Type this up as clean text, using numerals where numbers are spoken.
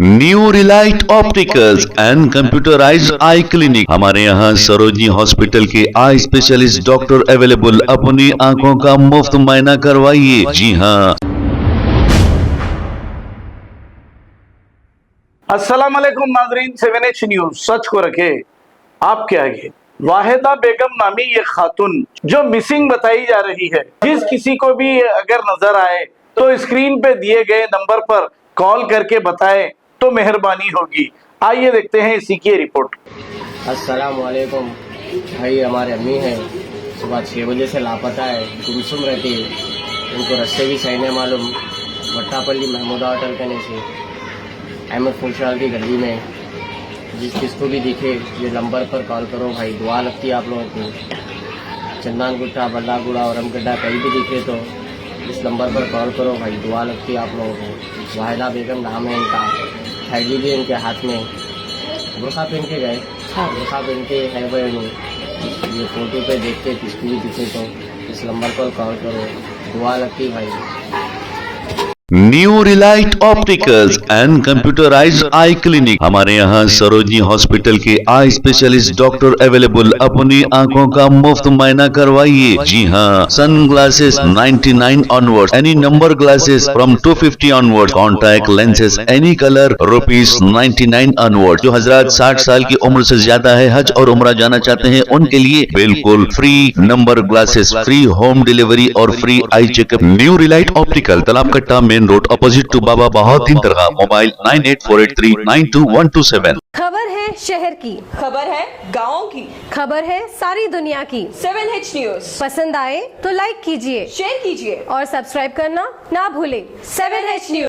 New Relight opticals and computerised I clinic. हमारे यहाँ Sarojini hospital के आई स्पेशलिस्ट डॉक्टर अवेलेबल। अपनी आंखों का मुफ्त मुआयना करवाइए। जी हाँ। अस्सलाम वालेकुम नाजरीन, 7H न्यूज सच को रखे आपके आगे। वाहिदा बेगम नामी ये खातून जो मिसिंग बताई जा रही है, जिस किसी को भी अगर नजर आए तो स्क्रीन पे दिए गए नंबर पर कॉल करके बताए तो मेहरबानी होगी। आइए देखते हैं इसी की रिपोर्ट। अस्सलाम वालेकुम भाई, हमारे अम्मी हैं, सुबह 6 बजे से लापता है, गुमसुम रहती है। उनको रास्ते भी सही नहीं मालूम। वट्टापल्ली महमूदा होटल कहने से अहमद फुलशाल की गली में जिसको भी दिखे ये नंबर पर कॉल करो भाई, दुआ लगती है आप लोगों को। चंदन गुट्टा, बल्लागुड़ा और रमगड्ढा कहीं भी दिखे तो इस नंबर पर कॉल करो भाई, दुआ लगती है आप लोगों को। वाहिदा बेगम नाम है इनका, थैली भी इनके हाथ में, बुरखा पहन के गए, बुरखा पहन के है वो। ये फोटो पे देख के किसको भी दिखे तो इस नंबर पर कॉल करो, दुआ लगती है भाई। New Relight opticals and computerised I clinic. हमारे यहाँ सरोजनी हॉस्पिटल के आई स्पेशलिस्ट डॉक्टर अवेलेबल। अपनी आंखों का मुफ्त मुआयना करवाइए। जी हाँ। Sunglasses 99 onward, any number glasses from 250 onward, contact lenses any colour ₹99 onward. जो हजरात 60 साल की उम्र से ज्यादा है, हज और उम्रा जाना चाहते हैं, उनके लिए बिल्कुल free number glasses, free home delivery और free eye checkup. New relight optical, Talab Katta, main road, opposite to Baba Bahauddin Dargah. Mobile 9848392127। खबर है शहर की, खबर है गाँव की, खबर है सारी दुनिया की। 7H न्यूज पसंद आए तो लाइक कीजिए, शेयर कीजिए और सब्सक्राइब करना ना भूलें। 7H news.